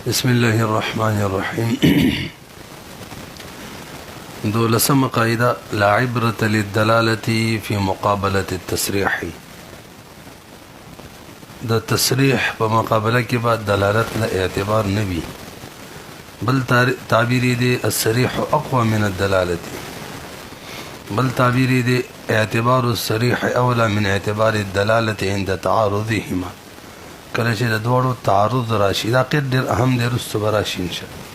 بسم الله الرحمن الرحيم. دولسم قاعدة: لا عبرة للدلالة في مقابلة التصريح. دا تصریح په مقابله کې بعد دلالت له اعتبار نبی بل تعبیری دی الصریح اقوى من الدلالة، بل تعبیری دی اعتبار الصریح اولى من اعتبار الدلالة عند تعارضهما. کله چې د دوړو تعارض راشي دا قید ډېر اهم دی، رستو به راشي انشاءالله.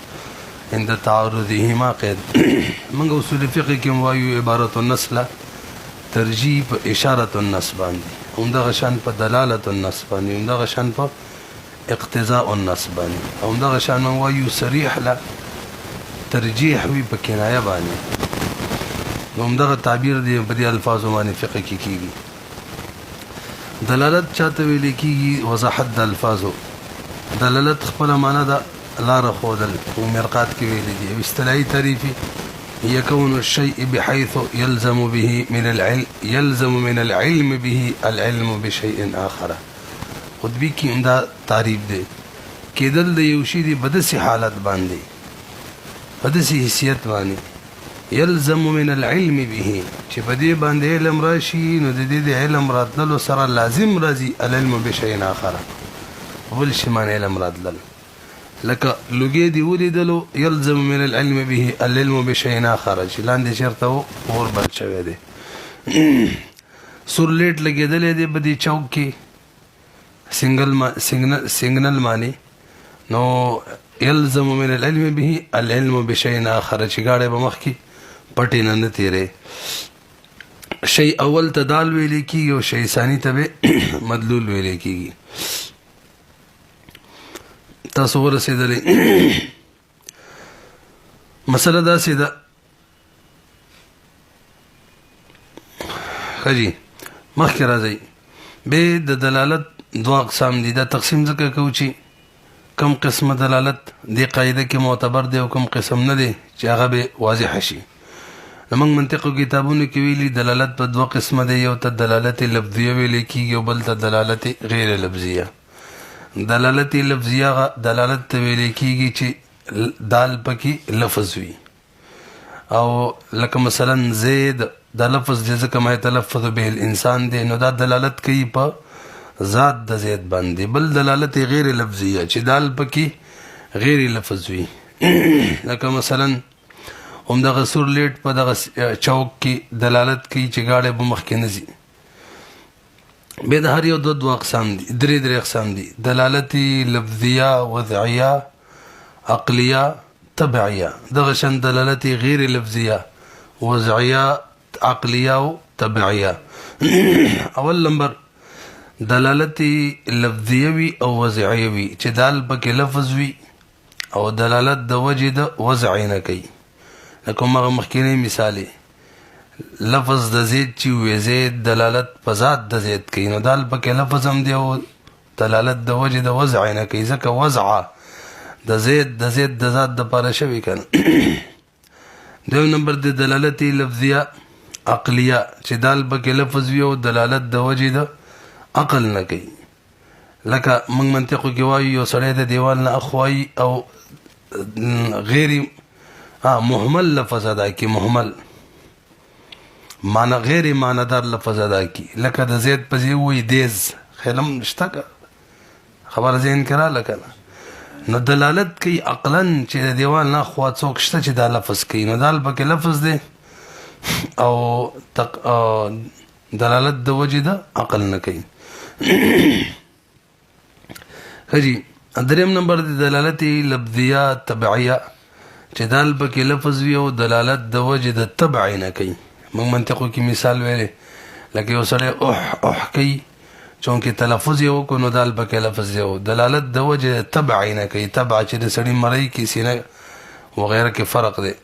عند تعارضهما قید موږ اصول فقه کې وایو عبارت النص له ترجیح په اشاره النص باندې، همدغه شان په دلالت النص باندې، همدغه شان په اقتضاء النص باندې، همدغه شان موږ وایو صریح له ترجیح وي په کنایه باندې. همدغه تعبیر دی په دې الفاظو باندې فقه کې کیږي. دلالت چاته ویل کیږي؟ وضاحت د الفاظو. دلالت خپل معنا د لار خودل او مرقات کې ویل دي. اصطلاحي تعریف يكون الشيء بحيث يلزم به من العلم به العلم بشيء آخر. خطبی کی عمدہ تعریف دے کېدل د یو شی دی بدسي حالت باندې، بدسي حیثیت باندې، يلزم من العلم به چې په دې باندې علم راشي، نو د دې د علم راتللو سره لازم راځي العلم بشيء آخر، بل شي باندې علم راتلل. لکه لوګي دی ولیدلو يلزم من العلم به العلم بشيء آخر، چې لاندې شرطه اور بل شوی دی. سورلیټ لګېدلې دی په دې چوک کې سیګنل معنی، نو يلزم من العلم به العلم بشيء آخر، چې گاڑی به مخ کې پټې نه تیرې. شی اول ته دال ویل کېږي او شی ثانی ته به مدلول ویل کېږي. تاسو ورسېدلې مسله داسې ده ښه جي، مخکې راځئ. به د دلالت دوه اقسام دي. دا تقسیم ځکه کوو چې کم قسمه دلالت دی قاعده کې معتبر دی او کم قسم نه دی چې هغه به واضح شي. زموږ منطقو کتابونو کې ویلي دلالت په دوه قسمه دی، یو ته دلالت لفظیه ویل کېږي او بل ته دلالت غیر لفظیه. دلالت لفظیه دلالت ته ویل کېږي چې دال پکې لفظ وي، او لکه مثلا زید دا لفظ دی ځکه ما یتلفظ به الانسان دی، نو دا دلالت کوي په ذات د زید باندې. بل دلالت غیر لفظیه چې دال پکې غیر لفظ وي، لکه مثلا همدغه سورلیټ په دغه چوک کې دلالت کوي چې گاڑی به مخکې نه ځي. بیا د هر یو دوه اقسام دي، درې اقسام دي: دلالت لفظیه، وضعیه، عقلیه، طبعیه. دغه شان دلالت غیر لفظیه، وضعیه، عقلیه او طبعیه. اول نمبر دلالت لفظیه وي او وضعیه وي چې دال پکې لفظ وي او دلالت د وجه د وضع نه کوي. لکه هغه مخکینی مثال لفظ د زید چې وي زید دلالت په ذات د زید کوي، نو دال پکې لفظ هم دی او دلالت د وجه د وضع نه کوي، ځکه وضع د زید د ذات د پاره شوی کنه. دویم نمبر د دلالت لفظیه عقلیه چې دال پکې لفظ وي او دلالت د وجه د عقل نه کوي. لکه موږ منطقو کې وایو یو سړی د دیوال نه اخوایي او غیر محمل لفظ ادا کی، محمل معنی غیر معنیدار لفظ ادا کی. لکه د زید په ځای وایي دیز، خیلم شته که خبره ذهن کې راغله که نه، نو دلالت کوي عقلا چې د دیوال نه اخوا څوک شته چې دا لفظ کوي، نو دال پکې لفظ دی او دلالت د وجه د عقل نه کوي. خجی دریم نمبر دی دلالت لفظیه طبعیه چې دال پکې لفظ وي او دلالت د وجه د طبع نه کوي. موږ منطقو کې مثال ویلې لکه یو سړی اح کوي، چونکې تلفظ یې وکړو نو دال پکې لفظ دی او دلالت د وجه د طبع نه کوي. طبع چې د سړي مرۍ کې سینه وغیره کې فرق دی.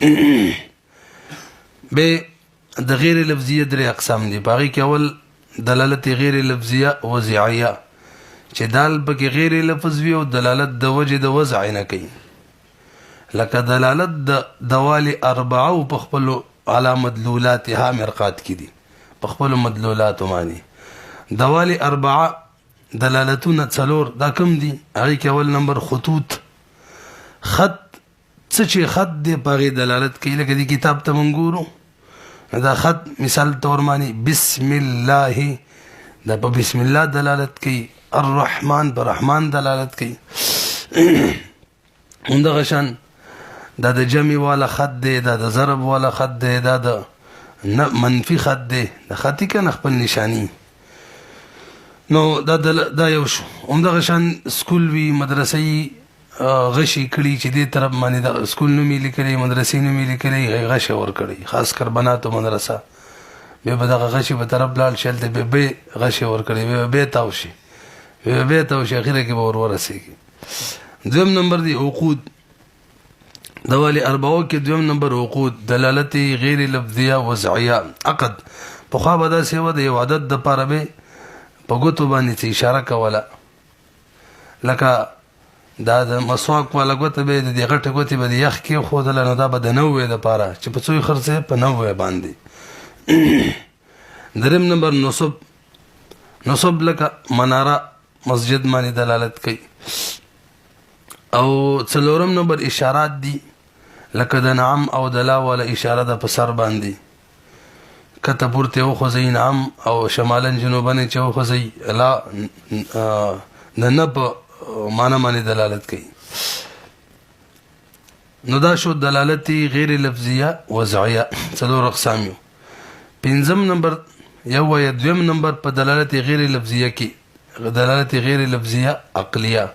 به د غیر لفظیه درې اقسام دي. په هغې کې اول دلالت غیر لفظیه وضعیه چې دال پکې غیر لفظ وي او دلالت د وجه د وضع نه کوي. لکه دلالت د دوال اربعه په خپلو علی مدلولاتها مرقات کې دي، په خپلو مدلولاتو باندې دوال اربعه دلالتونه څلور دا کم دي؟ هغې کې اول نمبر خطوط خط څه چې خط دی پاغي دلالت کوي لکه دی کتاب ته منګورو دا خط مثال تور معنی بسم الله دا په بسم الله دلالت کوي الرحمن پر رحمان دلالت کوي همدغه شان دا د جمع والا خط دی دا د ضرب والا خط دی دا د منفي خط دی د خطي کنه خپل نشانی نو دا یو شو همدغه شان سکول وی مدرسې غشي کړي چې دې طرف باندې د سکول نوم لیکلي مدرسې نوم لیکلي غشي ور کړي خاص کر بناتو مدرسه به دغه غشي په طرف لاړ شل ته به غشي ور کړي به تاوشي اخیره کې به ورسېږي دویم نمبر دی عقود دوالی اربعو کې دویم نمبر عقود دلالت غیر لفظیه وضعیه عقد په خوا به دا سیوه د یو عدد د پاره به په ګوتو باندې اشاره کوله لکه دا د مسواک والا ګوته به د غټه ګوتې به د یخ کې خودله نو دا به د 90 د پاره چې په څوی خرڅه په 90 باندې دریم نمبر نصب لکه مناره مسجد باندې دلالت کوي او څلورم نمبر اشارات دي لکه د نعم او د لا ولا اشاره د په سر باندې کته پورته او خوځي نعم او شمالن جنوبن چې او خوځي لا نه په معنا باندې دلالت کوي نو دا شو دلالت غیر لفظیه وضعیه څلور اقسام یو پنځم نمبر یو یا دویم نمبر په دلالت غیر لفظیه کې دلالت غیر لفظیه عقلیه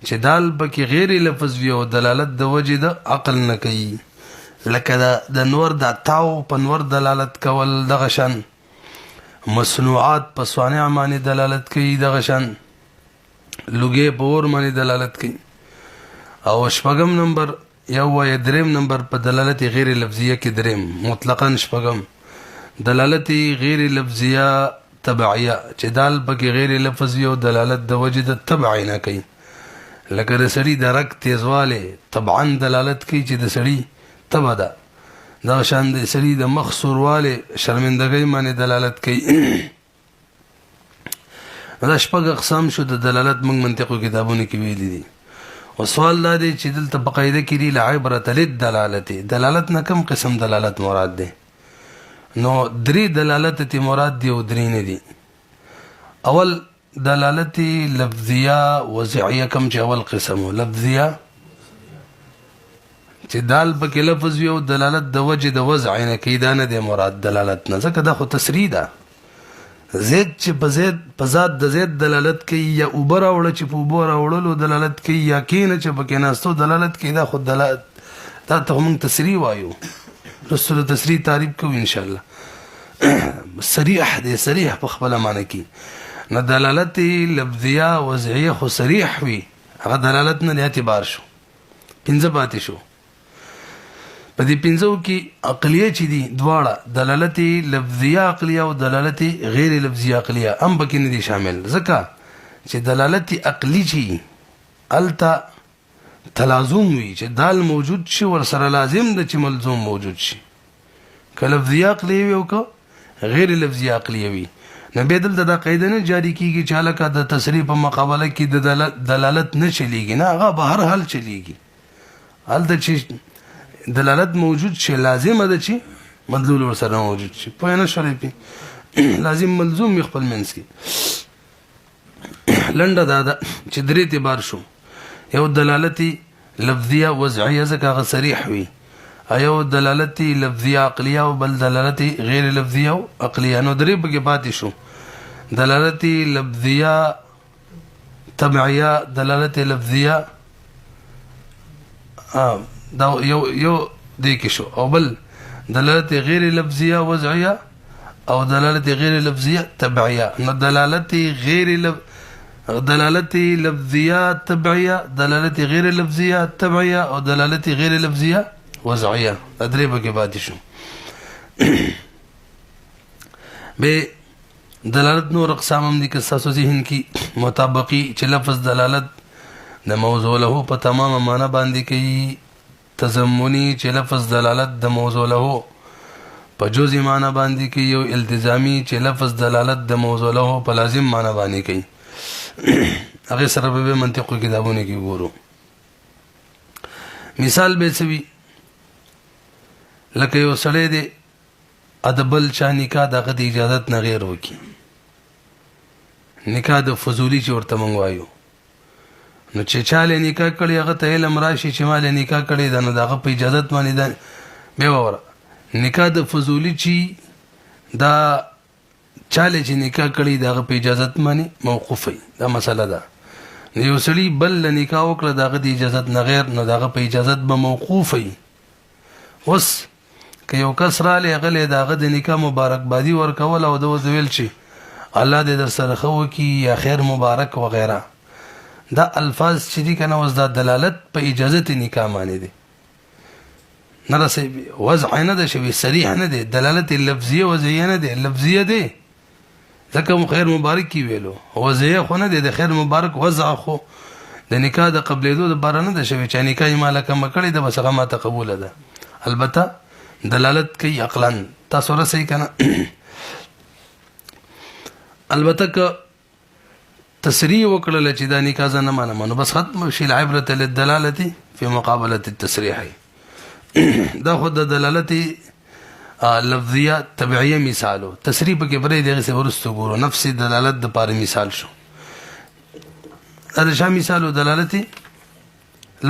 چې دال بکی غیر لفظ وی او دلالت د وجه د عقل نه کوي لکه د نور د تاو په نور دلالت کول دغه شان مصنوعات په صانع معنی دلالت کوي دغه شان لوګي پور معنی دلالت کوي او شپږم نمبر یو یا دریم نمبر په دلالت غیر لفظیه کې دریم مطلقاً شپږم دلالت غیر لفظیه تبعیه چې دال بکی غیر لفظ وی او دلالت د وجه د تبع نه کوي لکه د سړي درک تیزواله طبعا دلالت کوي چې د سړي تبع ده دا شان د سړي د مخسورواله شرمندګۍ معنی دلالت کوي دا شپږ اقسام شو د دلالت موږ منطقو کتابونو کې ویلي دي او سوال دا دی چې دلته په قاعده کې دی عبرت للدلالت دلالت نه کوم قسم دلالت مراد ده نو درې دلالت ته مراد دی او درې نه دي اول دلالت لفظیه وضعیه کم چې اول قسم لفظیه چې دال پکې لفظ وي او دلالت د وجه د وضع نه کیدا نه دی مراد دلالت نه ځکه دا خو تسریع ده زید چې په ذات د زید دلالت کوي یا اوبر اوړه چې په اوبر اوړلو دلالت کوي یا کینه چې په کیناستو دلالت کوي دا خو دلالت دا ته موږ تسریع وایو رسول تسریع تعریف کوو ان شاء الله صریح دی صریح په خپل معنی کې نه دلالت لفظیه وضعیه خو صریح وي هغه دلالت نه اعتبار شو پنځه پاتې شو په دې پنځو کې عقلیه چې دي دواړه دلالت لفظیه عقلیه او دلالت غیر لفظیه عقلیه هم پکې نه دي شامل ځکه چې دلالت عقلی چې التا تلازم وي چې دال موجود شي ور سره لازم ده چې ملزوم موجود شي که لفظیه عقلیه وي او که غیر لفظیه عقلیه وي نو به دلته دا قاعده نه جاری کیږي چې هلکه د تصریح په مقابله کې د دلالت نه چلیږي نه هغه به هر حال چلیږي هلته چې دلالت موجود شي لازم ده چې مدلول ورسره موجود شي په نه شری په لازم ملزوم خپل منځ کې لنډه دا چې درې اعتبار شو یو دلالت لفظیه وضعیه ځکه صریح وي ایو دلالت لفظیه عقلیه او بل دلالت غیر لفظیه عقلیه نو درې بګه پاتې شو دلالت لفظیه تبعیه دلالت لفظیه دا یو دې کې شو او بل دلالت غیر لفظیه وضعیه او دلالت غیر لفظیه تبعیه نو دلالت لفظیه تبعیه دلالت غیر لفظیه تبعیه او دلالت غیر لفظیه وضعیه ادرې به کې پاتې شو به دلالت نور اقسام هم دي که تاسو ذهن کې مطابقي چې لفظ دلالت د موضوع له په تمامه معنا باندې کوي تضمنی چې لفظ دلالت د موضوع له په جزئی معنا باندې کوي او التزامی چې لفظ دلالت د موضوع له په لازم معنا باندې کوي هغه سره به منطقي کتابونه کې ګورو مثال به څه وي لکه یو سړی دی ادبل چا نکاح دغه د اجازت نه غیر وکي نکاح د فضولی چې ورته مونږ وایو نو چې چاله نکاح کړي هغه ته علم راشي چې مال نکاح کړي دا نو دغه په اجازت باندې ده به وره نکاح د فضولی چې دا چاله چې نکاح کړي دغه په اجازت باندې موقوفي دا مسله ده یو سړي بل نکاح وکړه دغه د اجازت نه غیر نو دغه په اجازت به موقوفي اوس که یو کس را لغله دغه د نکاح مبارکبادي ورکول او د ویل شي الله دې در سره خو کی یا خیر مبارک وغیرہ دا الفاظ چې دي کنه اوس دا دلالت په اجازت نکاح معنی دي نه رسي وضع نه ده شوی صریح نه ده دلالت لفظیه وضعیه نه ده لفظیه ده ځکه خیر مبارک کی ویلو وضعیه خو نه ده د خیر مبارک وضع خو د نکاح د قبلېدو د بار نه ده شوی چې نکاح مالکه مکړې ده بس هغه ماته قبول ده البته دلالت کوي عقلا تاسو رسي کنه البته که تصریح وکړل چې دا نکاح نه منم نو بس ختم شي العبره للدلاله في مقابله التصريح دا خود د دلالت لفظیه تبعیه مثالو تصریح کې بری دغه څه ورستو ګورو نفس دلالت د پاره مثال شو دا شامل مثالو دلالت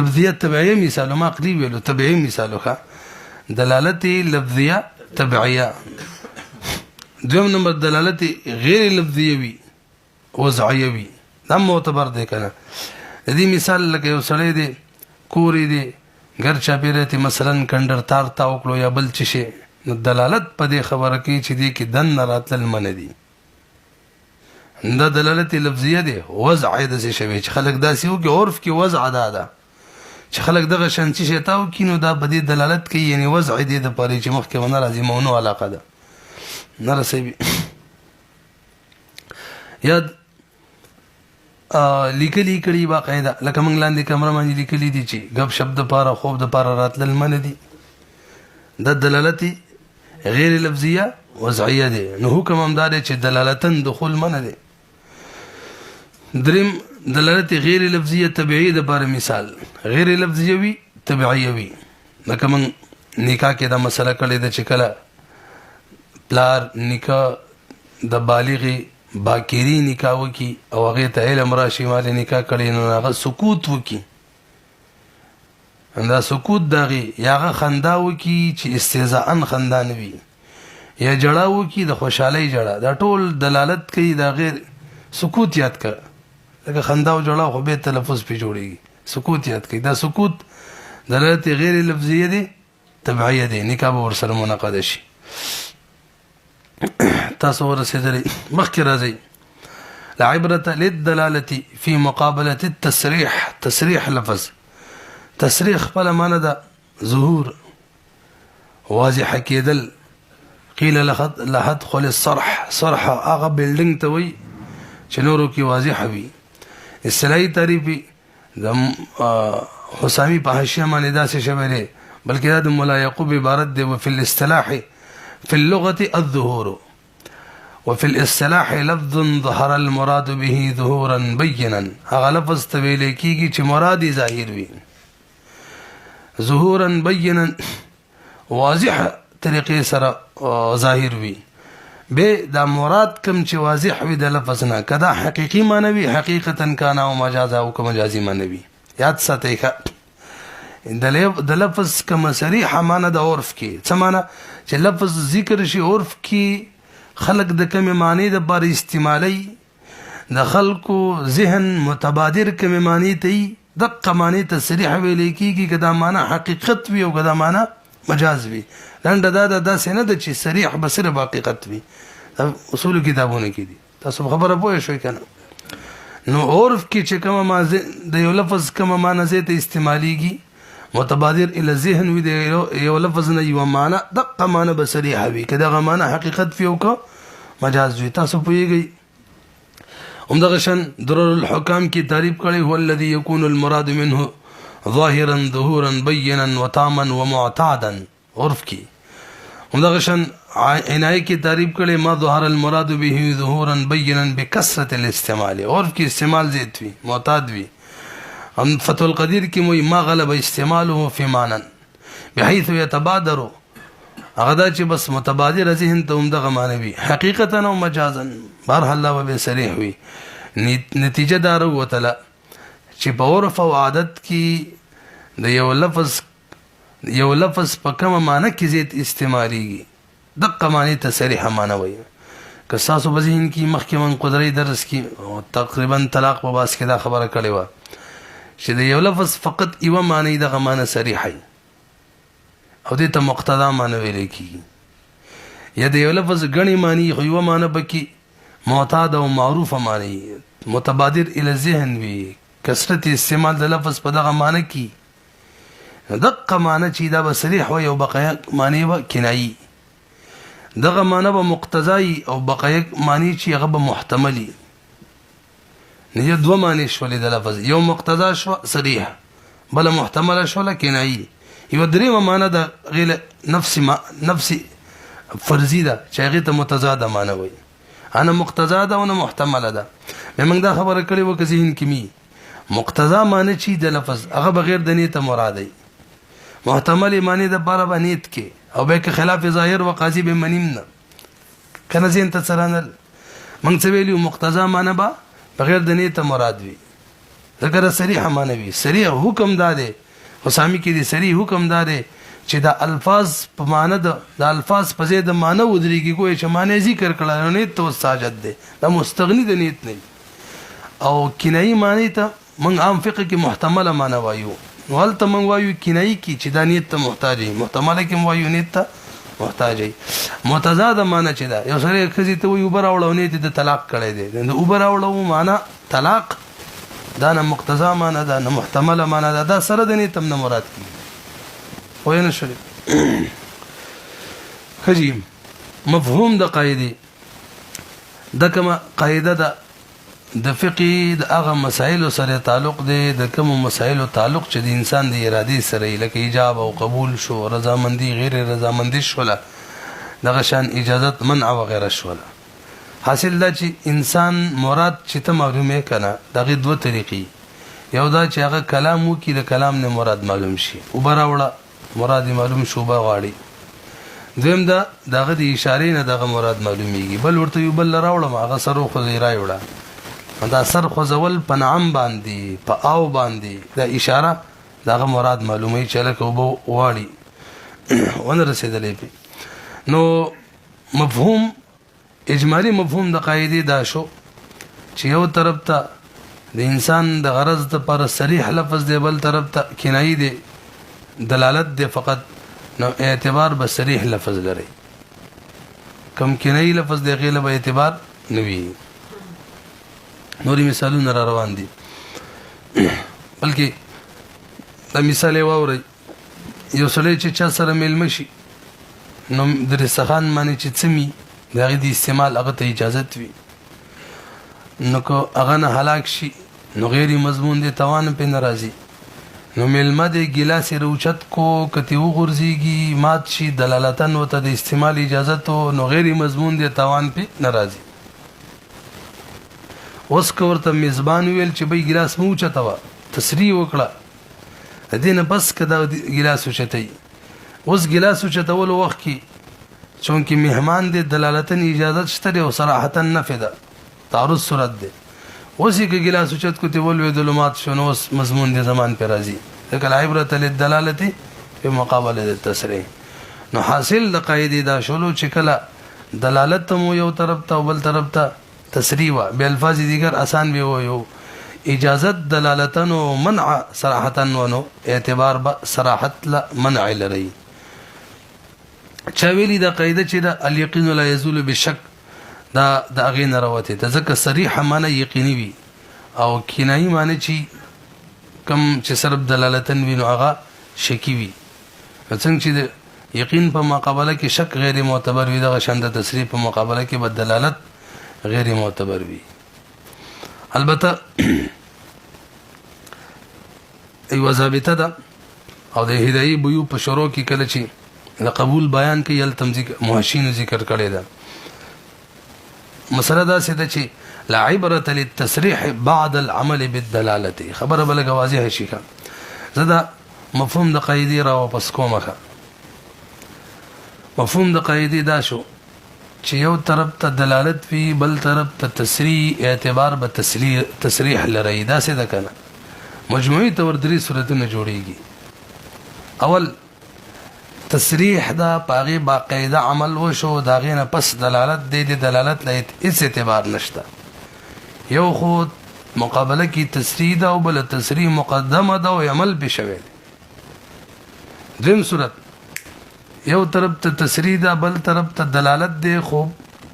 لفظیه تبعیه مثالو ما قریب ویلو تبعیه مثالو ښه دلالت لفظیه تبعیه دویم نمبر دلالت غیر لفظیه وی وضعیه وی دا معتبر دی کنه دې مثال لکه یو سړی دی کورې دی ګر چاپیره ته مثلا کندر تار تا وکړو یا بل څه شي نو دلالت په دې خبره کې چې دې کې دن راتل من دي دا دلالت لفظیه دی وضع د څه شوی چې خلک داسې وو کې عرف کې وضع ده چې خلک دغه شانتي شتاو کینو دا په دې دلالت کوي یعنی وضع دې د پاره چې مخکې ونه راځي مونږ علاقه ده نه رسېږي یاد لیکلي کړي باقاعده لکه موږ لاندې کمره باندې لیکلي دي چې غب شبد پاره خوب د پاره راتل من دي د دلالت غیر لفظیه وضعیه دي نو حکم هم دا دی چې دلالتن دخول من دي دریم دلالت غیر لفظیه طبيعي د پاره مثال غیر لفظیه وی طبيعي وی لکه موږ نکاح کې دا مسله کړې ده چې کله پلار نکاح د بالغ باکری نکاح وکي او هغه ته علم راشي مال نکاح کړي نو هغه سکوت وکي دا سکوت دغه یاغه خندا وکي چې استهزاء خندا نه وي یا جړه وکي د خوشحالي جړه دا ټول دلالت کوي دا غیر سکوت یاد کړه لکه خندا او جړه خو به تلفظ په جوړيږي سکوت یاد کوي دا سکوت دلالت غیر لفظیه دي تبعیه دي نکاح ور سره منعقد شي تاسو ورسېدلې مخکې راځي العبره للدلاله في مقابله التصريح تصريح لفظ تصريح خپل معنی ده ظهور واضح کېدل قيل لحدخل الصرح صرح هغه بلډینګ ته وي چې نورو کې واضح وي اصطلاحي تعریف د حسامي په حاشیه باندې داسې شوی دی بلکې دا د مولا یعقوب عبارت دی وفي الاصطلاح في اللغة الظهور وفي الاصطلاح لفظ ظهر المراد به ظهورا بينا هغه لفظ تویل کیږي چې مراد ظاهر وي ظهورا بينا واضح طریقې سره ظاهر وي به دا مراد کوم چې واضح وي د لفظ نه کدا حقيقي معنی حقیقتا کان او مجاز او مجازي معنی یاد ساتئ د لفظ کوم صریح معنی د عرف کې څه معنی چې لفظ ذکر شي عرف کې خلق د کوم معنی د بار استعمالي د خلقو ذهن متبادر کوم معنی ته دقه معنی ته صریح ویل کېږي کدا معنی حقیقت وي او کدا معنی مجاز وي لنډه دا سینه د چې صریح بصره حقیقت وي اصول کتابونه کې دي تاسو خبره پوه شئ کنه نو عرف کې چې کوم معنی د یو لفظ کوم معنی ته استعماليږي متبادر الى ذهن وي یو لفظ نه یو معنی دقه معنی بصری حوي کدا معنی حقیقت فيو کو مجاز وي تاسو پويږئ همدغه شان درر الحکام کی تعریف کړي هو الذي يكون المراد منه ظاهرا ظهورا بينا وتاما ومعتادا عرف کی همدغه شان عنایه کی تعریف کړي ما ظهر المراد به ظهورا بينا بكثرة الاستعمال عرف کی استعمال زیات وي معتاد وي هم فتح القدیر کې موي ما غلب استعماله فی معنن بحيث يتبادر هغه دا چې بس متبادر ذهن ته هم دغه معنی وي حقیقتا او مجازا بهر الله به صریح وي نتیجه دار وتله چې په عرف او عادت کې د یو لفظ په کومه معنی کې زیات استعماليږي دغه معنی ته صریح معنی وي که تاسو په ذهن کې مخکې من قدرت درس کې تقریبا طلاق په باس کې دا خبره کړې و چې د یو لفظ فقط یو معنی دغه معنی صریح وي او دې ته مقتضا معنی ویل کیږي یا د یو لفظ غني معنی خو یو معنی بکی معتاد او معروف معنی متبادر الى الذهن وی کثرت استعمال د لفظ په دغه معنی کې دغه معنی چې دا به صریح وي او بقایا معنی و کنایي دغه معنی به مقتضای او بقایا معنی چې هغه به محتملی نه دوه معنی شولې د لفظ یو مقتضا شو صریح بل محتمل شو کنایي یو درېمه معنی د غیر نفسي فرضي ده چې هغه ته متضاد معنی وي انا مقتضا ده او نه محتمل ده موږ دا خبره کړې و که ذهن کې می مقتضا معنی چې د لفظ هغه بغیر د نیت مراد دی محتمل معنی د بار باندې کې او به کې خلاف ظاهر او قاضي به منیم نه کنه زین ته سرانل موږ څه ویلو مقتضا معنی با بغیر د نیت مراد وي ذکر صریح معنی وي صریح حکم داده وسامي کې دي صریح حکم داده چې دا الفاظ په معنی د الفاظ په ځای د معنی ودرېږي کوی چې معنی ذکر کړه نه ته ساجد ده دا مستغنی د نیت نه او کنایي معنی ته موږ عام فقه کې محتمل معنی وایو ولته موږ وایو کنایي کې چې د نیت ته محتاج وي محتمل کې وایو نیت ته محتاج وي متضاد معنی چې دا یو سره خزي ته وي اوبر اورو نیت د طلاق کړي دي د اوبر اورو معنی طلاق دا نه مقتضا معنی دا نه محتمل معنی دا سره د نیت نه مراد کی وای نه شری خجیم مفهوم د قاعده د کومه قاعده ده د فقه د هغه مسائل سره تعلق دی د کوم مسائل تعلق چې د انسان د ارادي سره لکه ایجاب او قبول شو رضامندي غیر رضامندي شوله دغه شان اجازت منع و غیره شوله حاصل دا چې انسان مراد چې ته معلومه کنه دغه دوه طریقې یو دا چې هغه کلام وکي د کلام نه مراد معلوم شي او براوړه مراد معلوم شو به غاړي دویم دا دغه د اشاره نه دغه مراد معلومیږي بل ورته یو بل راوړم هغه سره خو زیرای وړه دا سر خوځول په نعم باندې په او باندې دا اشاره دغه مراد معلومه چې لکه وبو واړي ونه رسیدلې په نو مفهوم اجمالی مفهوم د قاعده دا شو چې یو طرف ته د انسان د غرض د پر صریح لفظ دی بل طرف ته کنایي دی دلالت دی فقط نو اعتبار به صریح لفظ لري کم کنایي لفظ دی غیله به اعتبار نوي نوري مثالونه را روان دي بلکې دا مثال واوري یو سړی چې چا سره ملمه شي نو د رسخان معنی چې څمي دغه د استعمال هغه ته اجازه وي نو کو هغه نه هلاک شي نو غیر مضمون دي توان په ناراضي نو ملمه د ګلاس روچت کو کتی وغورځيږي مات شي دلالتن وته د استعمال اجازه تو نو غیر مضمون دي توان په ناراضي اوس کوورته میزبان ویل چې به ګلاس مو چتا و تسریع وکړه دینه بس کدا ګلاس وچتای اوس ګلاس وچتول وخت کې چونکی مهمان دې دلالتن اجازه شته او صراحتا نفذ تعرض صورت دې اوس کې ګلاس وچت کو ته ول دلمات شنو مضمون دې زمان پر راځي لکه العبرت للدلاله په مقابله التسریع نو حاصل د قاعده دا شلو چې کله دلالت مو یو طرف ته بل طرف ته تسریع به الفاظ دیگر آسان به وو اجازت دلالتن و منع صراحتن ونو اعتبار به صراحت لا منع لري چویلی دا قاعده چې دا الیقین لا یزول بشک دا د اغه نه راوته ته ځکه صریح معنی یقیني وي او کنایي معنی چې کم چې صرف دلالتن وینو هغه شکی وي څنګه چې یقین په مقابله کې شک غیر معتبر وي دا شاند تصریح په مقابله کې بد دلالت غیر معتبر وي البته ایو ضابطه ده او د هدايه بيو په شروع کې کله چې د قبول بیان کې یل تمزیک محشین ذکر کړي ده مسله دا څه ده چې لا عبرة للتصریح بعد العمل بالدلالة خبره بلګه واضحه شي کا زدا مفهوم د قاعده را واپس کومه مفهوم د قاعده دا شو چې یو طرف ته دلالت وی بل طرف ته تصریح اعتبار به تصریح لري دا څه ده کنه مجموعي تور درې صورتونه جوړيږي اول تصریح دا پاغي باقاعده عمل وشو دا غینه پس دلالت دی دلالت لایت هیڅ اعتبار نشته یو خو مقابله کی تصریح دا او بل تصریح مقدمه دا او عمل به شوی دیم صورت یو طرف ته تصریح دا بل طرف ته دلالت دی خو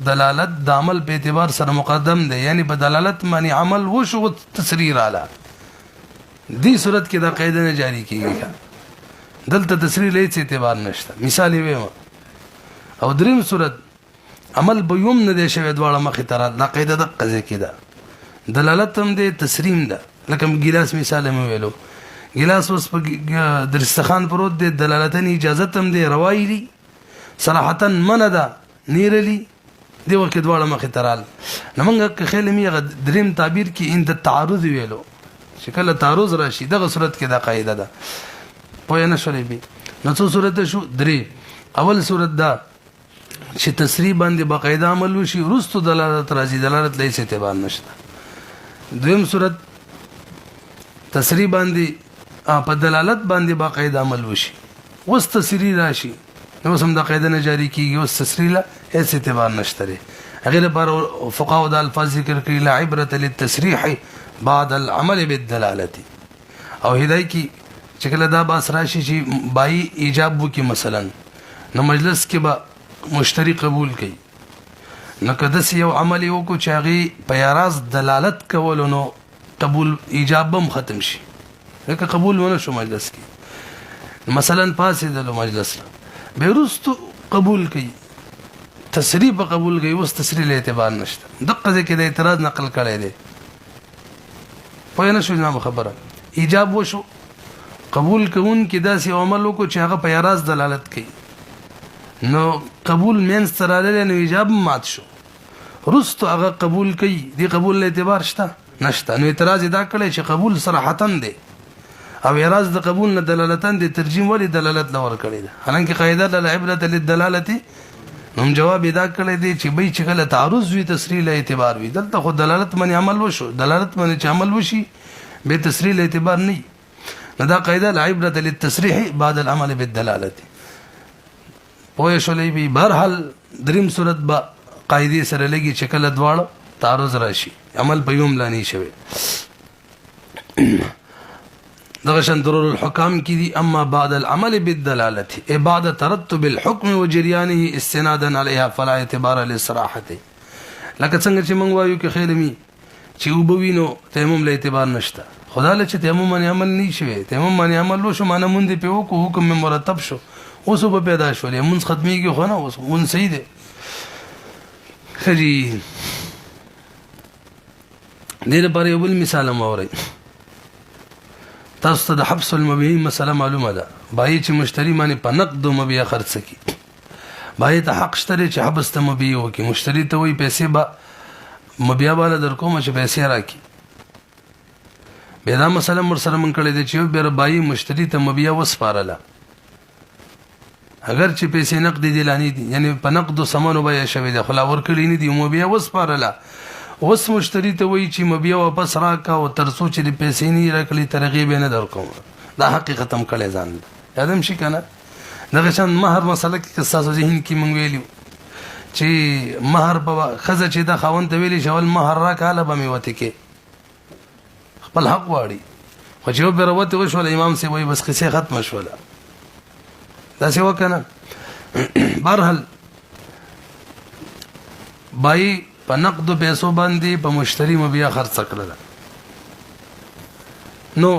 دلالت د عمل په اعتبار سره مقدم دی یعنی په دلالت معنی عمل وشو تصریح رااله دی صورت کې دا قاعده نه جاری کیږي دلته تصریح لې اعتبار نشته مثال یې وایم او دریم صورت عمل به یوم نه دی شوی دواړه مخې تر دا قاعده د قضیه کې ده دلالت هم دی تسلیم ده لکه ګلاس مثال مې ویلو ګلاس اوس په درستخان پروت دی دلالتن اجازه هم دی روایي دي صراحتا من ده نیرلی دی وخت دواړه مخې ترال نو موږ خیال می دریم تعبیر کې ان د تعارض ویلو شکل تعارض راشي دغه صورت کې دا قاعده ده پوه نه شولې بي نو څو صورت شو درې اول صورت دا چې تصریح باندې باقاعده عمل وشي رستو دلالت راځي دلالت لې اعتبار نشته دویم صورت تصریح باندې په دلالت باندې باقاعده عمل وشي وس تصریح راشي نو سم د قاعده نه جاری کیږي وس تصریح لا هیڅ اعتبار نشته هغه لپاره فقهاء د الفاظ ذکر کړي لا عبرة للتصریح بعد العمل بالدلاله او هدايه کی چکله دا باس راشي چې بای ایجاب وکي مثلا نو مجلس کې به مشتری قبول کړي نو کده یو عمل یو کو چاغي پیاراز دلالت کول نو قبول ایجاب هم ختم شي لکه قبول ونه شو مجلس کې مثلا پاسې د مجلس بیرستو قبول کړي تصریح په قبول کړي اوس تصریح له اعتبار نشته دغه ځکه د اعتراض نقل کړي دي پوه نه شو نه خبره ایجاب وشو قبول کوون کې داسې عمل وکړو چې هغه په اعتراض دلالت کوي نو قبول مینس تراله نو ایجاب مات شو رستو هغه قبول کوي دی قبول له اعتبار شته نشته نو اعتراض دا کړي چې قبول صراحتا دی او اعتراض د قبول نه دلالتن دی ترجمه ولی دلالت لور کړي ده حالانکه قاعده له عبرت للدلاله هم جواب ادا کړی دی چې به چې کله تعارض وي تصریح له اعتبار وي دلته خو دلالت باندې عمل وشو دلالت باندې عمل وشي به تصریح له اعتبار نه دا قاعده العبره للتصریح بعد العمل بالدلاله پوه شولې به بهرحال دریم صورت با قاعده سره لګي چې کله دواړه تعارض راشي عمل په یوم لانی شوی دغه شان ضرور الحكام کی دي اما بعد العمل بالدلاله اي بعد ترتب الحكم وجريانه استنادا عليها فلا اعتبار للصراحه لکه څنګه چې موږ وایو کې خیر می چې وبوینو تیمم له اعتبار نشته خدا له چې تیمم باندې عمل نه شوی تیمم باندې عمل وشو معنی مونږ په وکړو حکم مرتب شو اوس په پیدا شولې مونږ ختميږي خو نه اوس مونږ صحیح دي خجی دې لپاره یو بل مثال موري تاسو ته د حبس المبيع مسله معلومه ده بای چې مشتری باندې په نقد مبيع خرڅ کی بای ته حق شته چې حبس ته مبيع وکي مشتری ته وي پیسې با مبيع بالا در کوم چې پیسې راکي به دا مسله مر سره من کړی دی چې بیر بای مشتری ته مبيع وسپارله اگر چې پیسې نقد دي لانی دي یعنی په نقد سمانو بیا شوی دی خلا ور کړی نه دی مبيع وسپارله اوس مشتری ته وایي چې مبيع واپس راکا او تر څو چې پیسې نه راکړي ترغیب نه درکوم دا حقیقت ختم کړي ځان یادم شي کنه دغه شان مہر مسله کې تاسو ذهن کې مونږ ویلو چې مہر په خزه چې دا خاوند ته ویلي شول مہر راکاله به می وته کې خپل حق واړي خو چې به وروته وشول امام سی وایي بس قصه ختم شوله دا څه وکنه بهرحال بای په نقد پیسو باندې په مشتری مبيع خرڅ کړل نو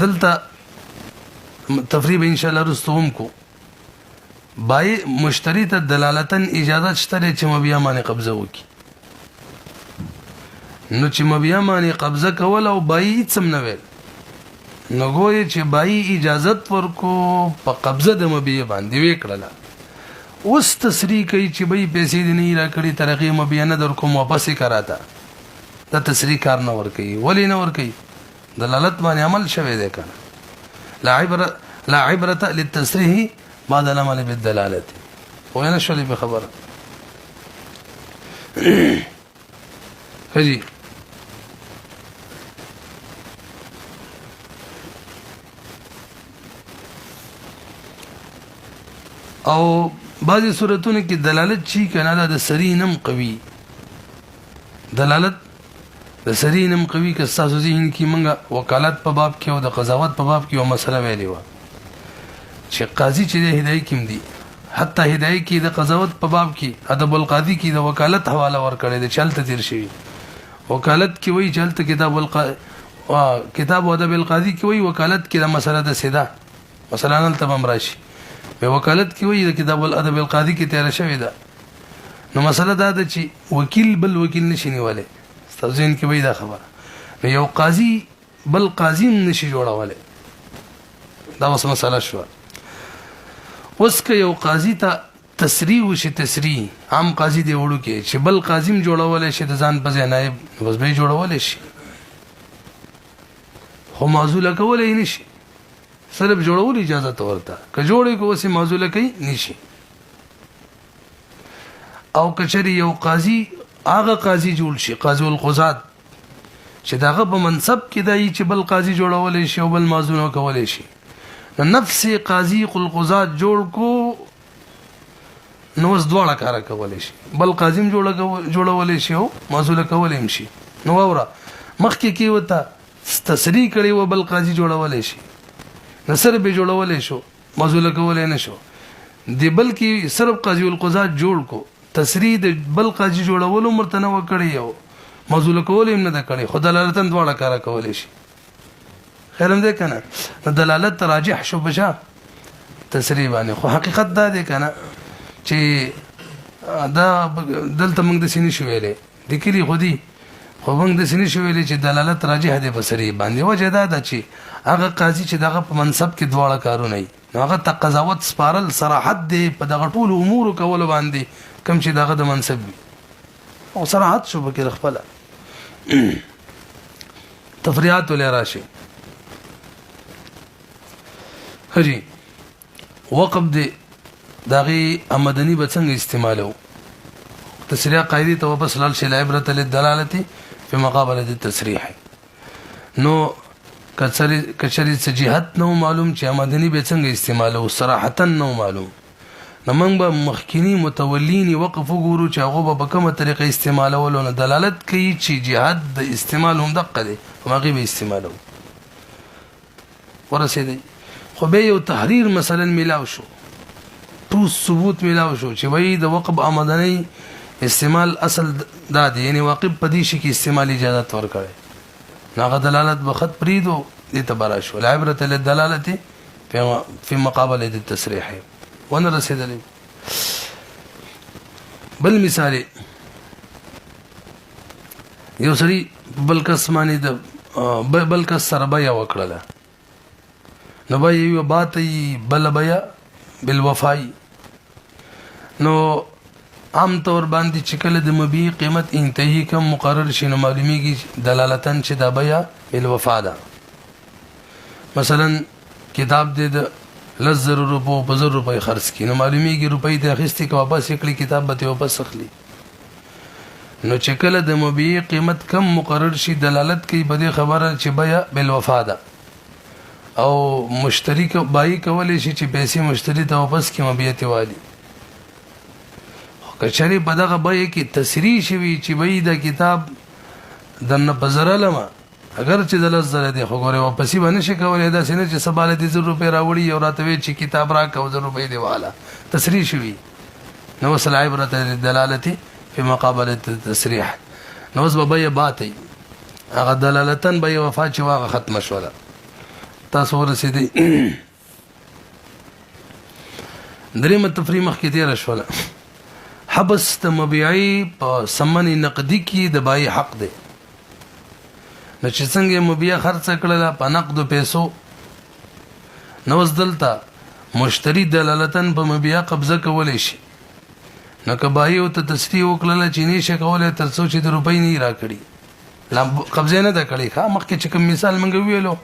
دلته تفریب ان شاء الله رستوم کو بای مشتری ته دلالتن اجازه شته چې مبيع باندې قبضه وکي نو چې مبيع باندې قبضه کول او بای څم نه ویل نو ګوي چې بای اجازه ورکو په قبضه د مبيع باندې وکړه اوس تصریح کوي چې به پیسې دې نه را کړی طریقې مبینه در کوم واپس کراته دا تصریح کار نه ور کوي ولی نه ور کوي دلالت باندې عمل شوی دی کنه لا عبرة للتصریح بعد العمل بالدلاله وين شولې به خبره هجي او بعضی صورتونو کې دلالت چی کنه د سرینم قوي دلالت د سرینم قوي که تاسو ذهن کې منګه وکالت په باب کې او د قضاوت په باب کې یو مسله ویلې و چې قاضي چې د هدايه کې دی حتی هدايه کې د قضاوت په باب کې ادب القاضي کې د وکالت حواله ور کړی د چلته تیر شي وکالت کې وی چلته کتاب ادب القاضي کې وی وکالت کې د مسله د سیدا مثلا نن تمام راشي په وکالت کې وی د کتاب الادب القاضي کې تیر شوی دا نو مسله دا ده چې وکیل بل وکیل نشي نیولای ستاسو کې وی دا خبره یو قاضي بل قاضي نشي جوړولای دا اوس مسله شو اوس که یو قاضي ته تسریح وشي تسریح عام قاضي دی وړو کې چې بل قاضي جوړولای شي د ځان په ځای نائب بس به جوړولای شي خو معزوله کولای نشي صرف جوړول اجازه ورته که جوړې کو وسه معزوله کوي نشي او کچري یو قاضي هغه قاضي جوړ شي قاضي القضات چې داغه په منصب کې دی چې بل قاضي جوړولای شي او بل معزوله کولای شي نفس قاضي القضات جوړ کو نو وس دواړه کار کولای شي بل قاضي جوړولای شي او معزوله کولای شي نو وره مخکې کې وته تسریح کړي و بل قاضي جوړولای شي نصر به جوړولای شو معزوله کولای نه شو دی بلکې صرف قاضي القضات جوړ کو تسریح د بل قاضي جوړولو مرتنه وکړي یو معزوله کولای نه د کړي خدای لارتن دواړه کار کولای شي خیرم دې کنه دلالت راجح شو بشا تسریح باندې خو حقیقت دا دی کنه چې دا دلته موږ د سینې شو ویلې د کلی خودي خو موږ د سینې شو ویلې چې دلالت راجح دی بصری باندې وجه دا ده چې هغه قاضي چې دغه په منصب کې دواړه کارونه ای هغه تقاضاوت سپارل صراحت دی په دغه ټول امور کول باندې کم چې دغه د منصب او صراحت شو بکې خپل تفریحات ولې راشي هجي وقف دی دغه آمدنی به څنګه استعمالو تسریح قاعده ته واپس لال شي عبرت للدلاله په مقابله التصریح نو کچری سجihت نو معلوم چې آمدنی به څنګه استعمالو صراحتا نو معلوم نمنګ به مخکینی متولین وقف وګورو چې هغه په کومه طریقه استعمالولو نه دلالت کوي چې جهاد د استعمال هم دقه دي هغه به استعمالو ورسېدي خو به یو تحریر مثلا ملاو شو تو ثبوت ملاو شو چې وای د وقف آمدنی استعمال اصل دا دی یعنی واقف پدې شي کې استعمال اجازه ورکړي ناغه دلالت بخط پریدو دې تبارا شو العبره للدلاله في مقابله التصريح وانا رسیدلی بل مثال یو سری بل کسمانی د بل کس سره بیا وکړه نو به یو باتي بل بیا بالوفای نو عام طور باندې چې کله د مبيع قیمت انتهایی کم مقرر شي نو معلومیږي دلالتن چې دا بیا بالوفا ده مثلا کتاب دې د لزر روپو په زر روپۍ خرڅ کړي نو معلومیږي روپۍ ته اخیستي که واپس کړي کتاب به واپس اخلي نو چې کله د مبيع قیمت کم مقرر شي دلالت کوي په دې خبره چې بیا بالوفا ده او مشتری کو بای کولای شي چې پیسې مشتری ته واپس کړي مبيع ته والی کچری په دغه بای کې تسریح شوی چې بای د کتاب دنه بزره لمه اگر چې د لزر دی خو غره واپسی باندې شي کولای دا سینه چې سباله دي 100 روپے راوړي او راتوي چې کتاب را کو 100 روپے دی والا تسریح شوی نو وصل عبرت الدلاله په مقابله التصریح نو وس بای باتي هغه دلالتن بای وفات چې واغه ختم شوله تاسو ورسېدي دریم تفریح مخ کې تیر شوله حبس د مبيعي په سمن نقدي کې د بای حق دی نو چې څنګه مبيع خرڅ کړل په نقدو پیسو نو دلته مشتری دلالتن په مبيع قبضه کولای شي نو کبای او ته تصریح وکړه چې نشه کوله تر څو چې د روپۍ نه راکړي لا قبضه نه ده کړی ښه مخکې چې کوم مثال منګ ویلو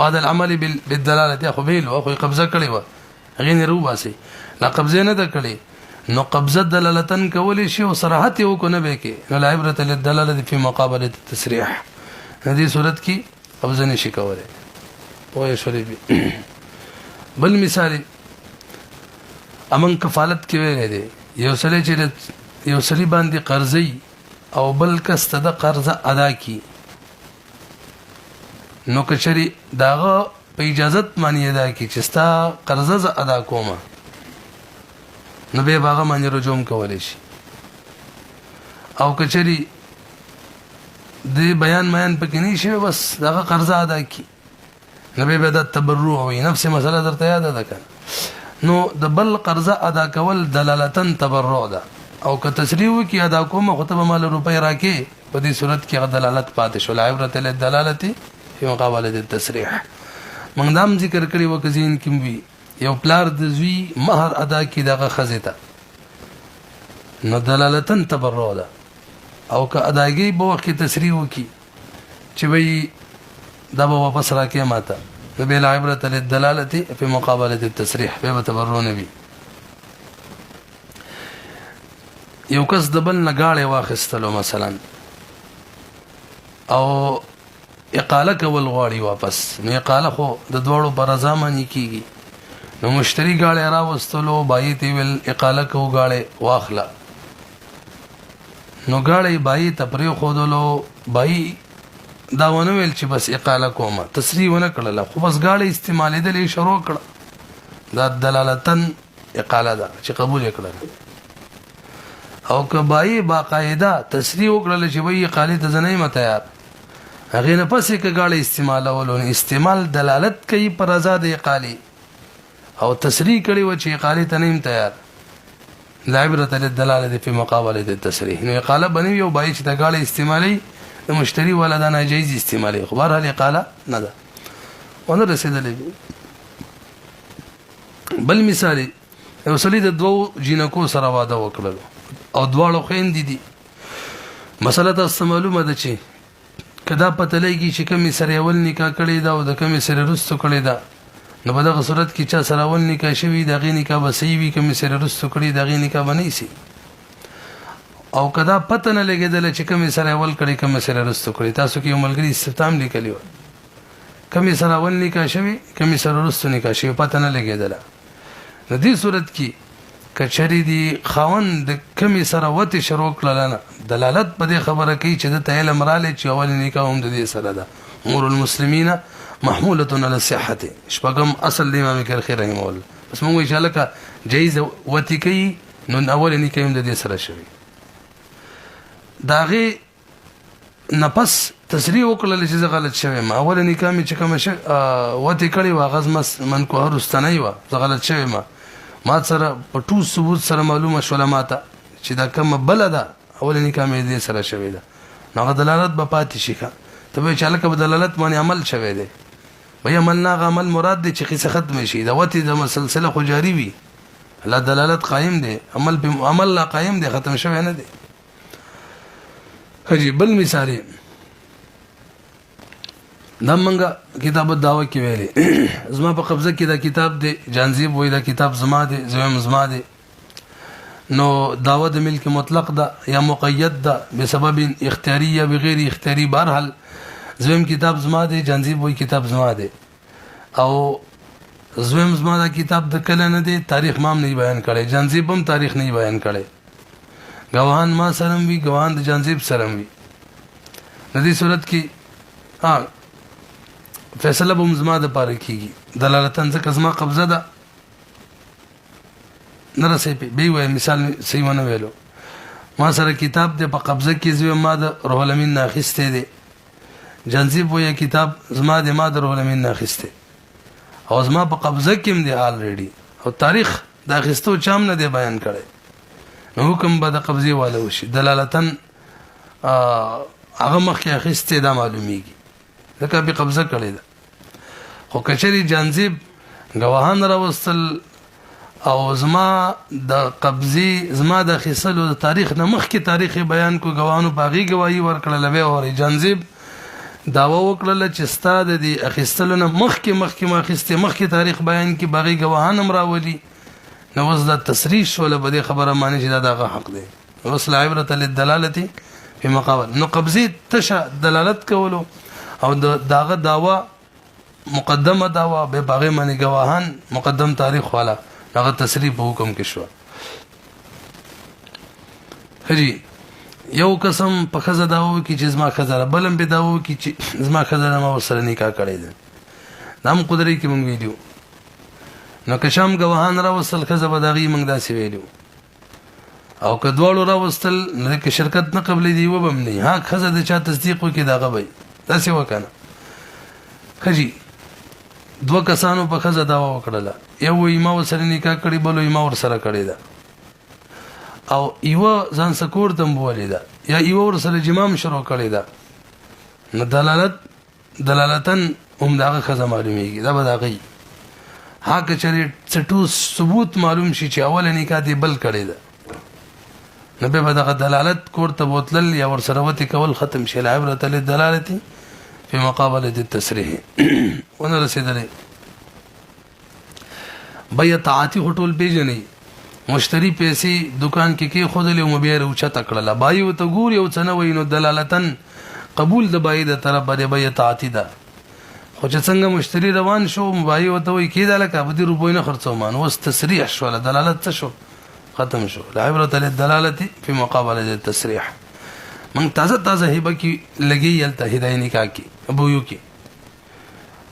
بعد العمل بالدلاله خو ویلو خو قبضه کړی و هغه نه رو باسي لا قبضه نه ده کړی نو قبضه دلالتن کول شي او صراحت یو کو نه به کې نو لا عبرت للدلاله فی مقابله التصریح دې صورت کې قبضه نشي کوله وای شوري بل مثال امن کفالت کې ویل دي یو سړی چې یو سړي باندې قرضې او بل کس ته د قرض ادا کی نو کچري داغه په اجازت باندې ادا کی چې ستا قرض ز ادا کوم نو به باغه باندې رجوم کولای شي او کچري د بیان پکې نه شي بس داغه قرض ادا کی نو به د تبرع وي نفس مسله درته یاد ده کنه نو د بل قرض ادا کول دلالتن تبرع ده او که تصریح کی ادا کوم خطبه مال روپۍ راکې په دې صورت کې دلالت پاتې شو عبرت للدلاله فی مقابله التصریح موږ دام ذکر کړی وکزین کې وی یو پلار د زوی مہر ادا کی دغه خزیته نو دلالتن تبرع ده او که اداګي به وخت تصریح کی چې وی دا به واپس راکې ماته نو به عبرت للدلاله فی مقابله التصریح به تبرع نبی یو کس د بل نه غاړې واخستلو مثلا او اقاله کول غواړي واپس نو اقاله خو د دوړو پر ځامن کیږي نو مشتری غاړې راوستلو بای تی ویل اقاله کو غاړې واخلا نو غاړې بای تپری خودلو بای دا ونه ویل چې بس اقاله کومه تصریح ونه کړله خو بس غاړې استعمالېدل شروع کړه دا دلالتن اقاله ده چې قبول کړه او کبای باقاعده تصریح وکړل چې وی قالی ته زنه ما تیار هغه نه پسې کګاړه استعمالولو استعمال دلالت کوي پر آزاد قالی او تصریح کړي و چې قالی ته نه تیار لا عبرت للدلاله فی مقابله التصریح نو قاله بنوي یو بای چې د قالی استعمالي د مشتری ولا د ناجیز استعمالي خبر هلي قاله نه ده ونه رسیدلې بل مثال یو سړي د دوو جینکو سره واده وکړل او دواړو خويندې دي مسله تاسو معلومه ده چې کدا پته لګي چې کوم سره اول نکاح کړی دا او د کوم سره رستو کړی دا نو په دغه صورت کې چې سره اول نکاح شوی د غی نکاح بسې وی کوم سره رستو کړی د غی نکاح بنئ سي او کدا پته نه لګیدل چې کوم سره اول کړی کوم سره رستو کړی تاسو کې یو ملګری استفتام لیکلی و کوم سره اول نکاح شوی کوم سره رستو نکاح شوی پته نه لګیدل نو دې صورت کې کچری دی خاوند د کمی سره وته شروع کړل دلالت په دې خبره کوي چې د تعالی مراله چې اول نکاح هم د دې سره ده امور المسلمین محموله علی الصحه شپږم اصل د امام کرخی رحمه الله بس موږ ان شاء الله کا جایز وتی کوي نو اول نکاح هم د دې سره شوی داغه نفس تصریح وکړل چې غلط شوی ما اول نکاح می چې کوم وتی کړی واغز من کو هرستنی و غلط شوی ما سره په ټول ثبوت سره معلومه شول ماته چې دا کوم بل ده اول نکاح مې دې سره شوی ده نو دلالت به پاتې شي ته به چاله کې دلالت باندې عمل شوی دی وای عمل نه عمل مراد دی چې قصه ختم شي دا وتی د مسلسله خو جاری وي الله دلالت قائم دی عمل به عمل لا قائم دی ختم شوی نه دی هجی بل مثال نمنګه کتاب داوا کې ویلې زما په قبضه کې دا کتاب دی جانزیب وای دا کتاب زما دی زویم زما دی نو داوا د ملک مطلق ده یا مقید ده بسبب اختیاری یا بغیر اختیاری بهرحال زویم کتاب زما دی جانزیب وای کتاب زما دی او زویم زما دا کتاب د کله نه دی تاریخ مام نه بیان کړي جانزیب هم تاریخ نه بیان کړي غواهان ما سره وی غواهان د جانزیب سره وی د دې صورت کې فیصله به مزما د پاره کیږي دلالتن ځکه زما قبضه ده نه رسې به وي مثال سیمونه ویلو ما سره کتاب د په قبضه کې زوی ما د روح الامین ناخسته دي جنزیب وې کتاب زما د ما د روح الامین ناخسته او زما په قبضه کې هم دی الریډي او تاریخ د اخستو چام نه دی بیان کړي نو حکم به د قبضه والو شي دلالتن هغه مخکې اخسته دا معلومیږي ځکه به قبضه کړي ده خو کچري جانزیب غواهان راوستل او زما د قبضي زما د خصلو د تاریخ نه مخکې تاریخ بیان کو غوانو باغی گواہی ورکړل به او جنزب داوا وکړل چې ستاد دي اخیستلو نه مخکې ما اخیسته مخکې تاریخ بیان کی باغی گواهان امراولي نو وز د تصریح ولا بده خبره معنی چې دا دغه حق دی وصل عبرت للدلاله په مقابل نو قبضي تشه دلالت کولو او داغه داوا مقدمه داوا به باغی معنی گواهان مقدم تاریخ والا هغه تصریح په حکم کې شو هجی یو قسم په خزه داو کې چې زما خزه بلم به داو کې چې زما خزه ما سره نکاح کړی ده نام قدرت کې مونږ ویلو نو که شام غواهان را وصل خزه بداغي مونږ داسې ویلو او که دوړو را وصل نه کې شرکت نه قبلې دی وبم نه ها خزه د چا تصدیق وکي داغه وي داسې وکنه خجی دو کسانو په خزه داوا وکړه یو ما سره نکاح کړی بل ما ور سره کړی ده او یو ځان سکور تم بولې ده یا یو ور سره جمام شروع کړی ده نو دلالتن هم داغه خزه معلومیږي دا به داغي ها که چری څټو ثبوت معلوم شي چې اول نکاح دی بل کړی ده نو به دغه دلالت کوړه بوتل یا ور سره وتی کول ختم شي العبرت للدلالتی په مقابله التصریح ونه رسیدلې بیا تعاتی هټول پیژنې مشتری پیسې دکان کې خودلې او مبير او چا تکړه بای او ته ګور یو څنګه وینو دلالتن قبول د بای د طرف باندې بیا تعاتی ده خو چې څنګه مشتری روان شو بای او ته وی کېدل کا به د روپو نه خرڅو مان وس تصریح شو دلالت څه شو ختم شو العبرت للدلاله په مقابله التصریح من تازه هبه کی لګي یلته هدايه نکاح کی ابو یو کی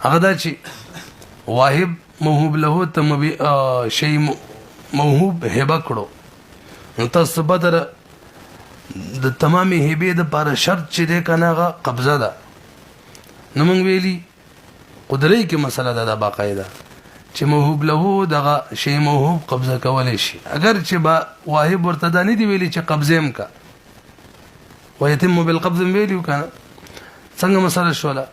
هغه دا چې واهب موهوب له ته شی موهوب هبه کړو نو تاسو بدر د تمامي هبه د پر شرط چې ده کناغه قبضه ده نو مونږ ویلي قدرت کې مسله ده باقاعده چې موهوب له دغه شی موهوب قبضه کولای شي اگر چې با واهب ورته دا نه دی ویلي چې قبضه هم کا ويتم بالقبض ویلو کنه څنګه مسله شولا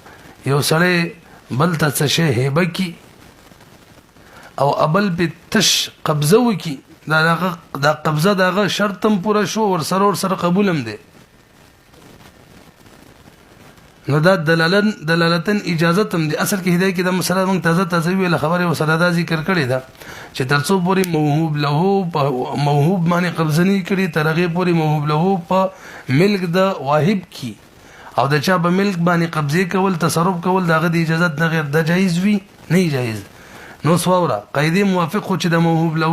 یو سړی بل ته څه شی هبه کی او ابل به تش قبضه وکي دا قبضه دغه شرطم پوره شو ور سره قبولم دي نو دا دلالتن اجازتم دي اصل کې هدايه کې د مسله مونږ تازه ویل خبره وسره دا ذکر کړی دا چې ترڅو پوری موهوب له موهوب معنی قبضنی کړي ترغه پوری موهوب له په ملک د واهب کی او د چا په ملک باندې قبضه کول تصرف کول دغه د اجازت نه غیر د جایز وی نه جایز نو سوورا قاعده موافق خو چې د موهوب له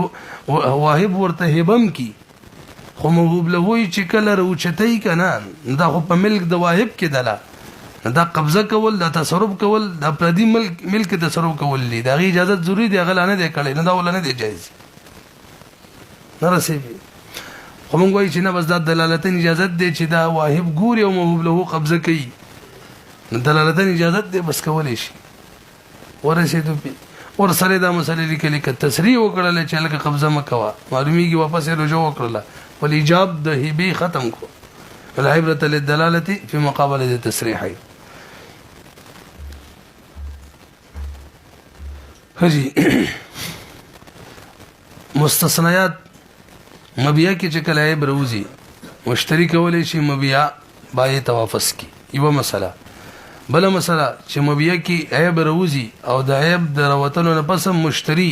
واهب ورته هبم کی خو موهوب له چې کله روچتای کنه دا خو په ملک د واهب کې دلا دا قبضه کول دا تصرف کول دا پردي ملک تصرف کول دي دا غي اجازه ضروری دی غلانه دی کړي نه دا ولنه دی جایز نه رسېږي خو موږ وایو چې نه بس دا دلالتن اجازه دی چې دا واهب ګوري او موهوب له قبضه کوي دلالتن اجازه دی بس کولای شي ورسېدو ور سره دا مسله لیکل ک تصریح وکړل چې لکه قبضه مکوا معلومیږي واپس رجوع وکړه ول ایجاب د هبه ختم کو العبرت للدلاله في مقابله التصريح هجی مستثنیات مبیع کې چې کله عیب روزي مشتری کولای شي مبیع بای توافس کی یو مسله بل مسله چې مبیع کې عیب روزي او د عیب د وروتلو نه پس مشتری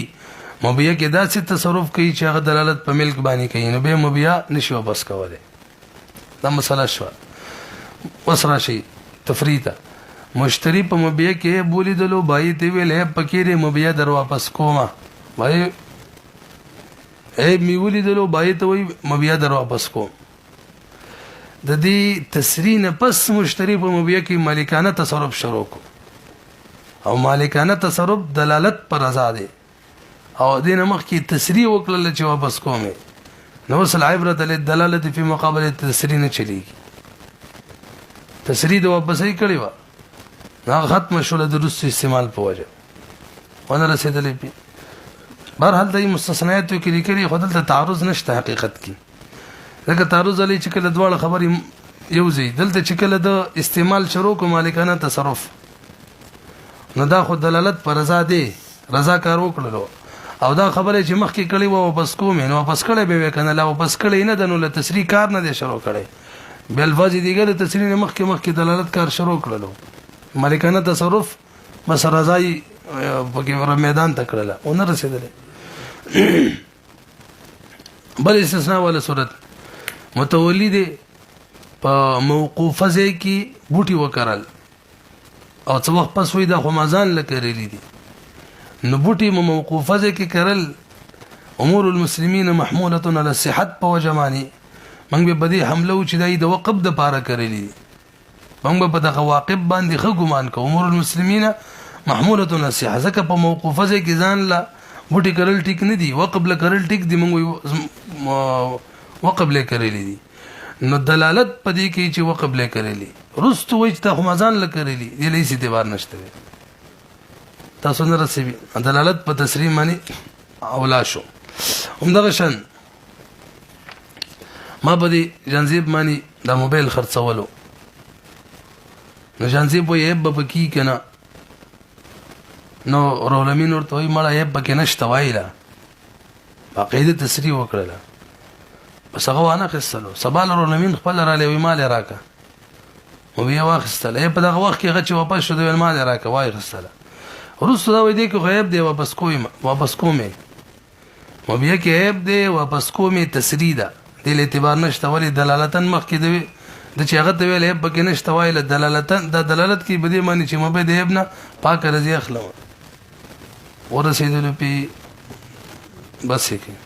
مبیع کې داسې تصرف کوي چې هغه دلالت په ملک باندې کوي نو به مبیع نشي واپس کولای دا مسله شو وسره شي تفریطه مشتری په مبیع کې بولی دلو بای تی ویلې پکې مبیع در واپس کوما بای می ولی دلو بای ته وی مبیع در واپس کوم د دې تسرین پس مشتری په مبیع کې مالکانه تصرف شروع کو او مالکانه تصرف دلالت پر رضا ده او دینه مخ کې تسریح وکړل چې واپس کومه نو وصل عبرت للدلاله في مقابله التسرین چلیږي تسریح د واپسې کړی و دا ختم شول د روس استعمال په وجه ونه رسیدلې په بهر حال د مستثنیات کې لیکلي خدل ته تعارض نشته حقیقت کې لکه تعارض علی چې کله دواړه خبرې یو ځای دلته چې کله د استعمال شروع کو مالکانه تصرف نو دا خو دلالت پر رضا دی رضا کار وکړلو او دا خبره چې مخکې کړي و واپس کوم نو واپس کړي به کنه لا واپس کړي نه د نو له تسریح کار نه دی شروع کړي بل الفاظ دیګه د تسریح نه مخکې دلالت کار شروع کړلو مالکانه تصرف بس رضای په میدان ته کړله او نه رسیدله بل استثناء ولا صورت متولی دی په موقوفه ځای کې بوټي وکړل او څو وخت پس وې د خمازان لکرېلی دي نو بوټي موقوفه ځای کې کړل امور المسلمین محموله علی الصحت په وجمانی موږ به بدی حمله و چې د وقب د پاره کړلی موږ په دغه واقب باندې خو ګمان کوو امور المسلمین محموله علی الصحت ځکه په موقوفه ځای کې ځان لا بوټي کړل ټیک نه دی وقب له کړل ټیک دی موږ وقب له کړلی دي نو دلالت پدې کې چې وقب له کړلی رستو وای چې ته خمازان له کړلی دی لیسې اعتبار نشته تاسو نه رسېږي دلالت په تسلیم باندې اولا شو همدغه شان ما په دې جنزیب باندې د موبایل خرڅولو نو جنزیب وایي به پکې کنه نو رولمین ورته وایي مړه یې پکې نشته وایله باقاعده تسریح وکړله بس هغه وانه خستلو سبا رولمین خپل را لوي مال راکا او بیا واخستله په دغه وخت کې هغه چې واپس شو د مال راکا وای خستله ورسره دا وای دی که غیب دی واپس کومه مو بیا کې عیب دی واپس کومه تسریح ده د اعتبار نشته ولی دلالتن مخ کې دی د چې هغه ته ویل عیب پکې نشته وایله دلالتن د دلالت کې بده معنی چې مبه دی عیب نه پاک رضی اخلو ورسېدل په بس کې